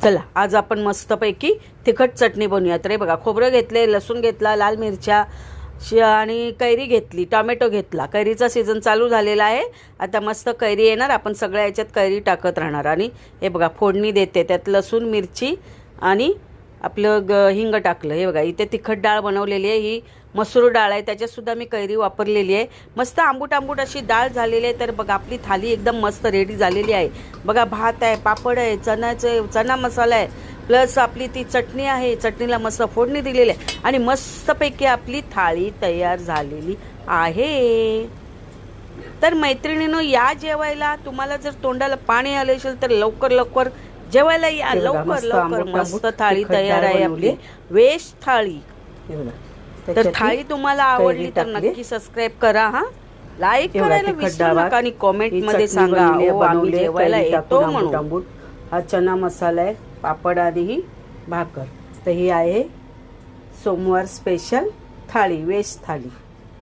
चला आज आपण मस्तपैकी तिखट चटणी बनवूया. तर हे बघा, खोबरं घेतले, लसूण घेतला, लाल मिरच्या आणि कैरी घेतली, टोमॅटो घेतला. कैरीचा सीझन चालू झालेला आहे. आता मस्त कैरी येणार, आपण सगळ्या याच्यात कैरी टाकत राहणार. आणि हे बघा फोडणी देते, त्यात लसूण मिरची आणि आपलं हिंग टाकलं. हे बघा इथे तिखट डाळ बनवलेली आहे, ही मसूर डाळ आहे, त्याच्यातसुद्धा मी कैरी वापरलेली आहे. मस्त आंबूट आंबूट अशी डाळ झालेली आहे. तर बघा आपली थाली एकदम मस्त रेडी झालेली आहे. बघा भात आहे, पापड आहे, चणा मसाला आहे, प्लस आपली ती चटणी आहे, चटणीला मस्त फोडणी दिलेली आहे आणि मस्तपैकी आपली थाळी तयार झालेली आहे. तर मैत्रिणींनो, या जेवायला. तुम्हाला जर तोंडाला पाणी आले असेल तर लवकर लवकर जेवायला या, लवकर लवकर. मस्त थाळी तयार आहे आपली, व्हेज थाळी. तर थाळी तुम्हाला आवडली तर नक्की सबस्क्राईब करा, हा लाईक करायला विसरू नका आणि कॉमेंट मध्ये सांगा आम्ही जेवायला येतो म्हणून. हा चना मसाला आहे, पापड आणि ही भाकर. तर ही आहे सोमवार स्पेशल थाळी, व्हेज थाळी.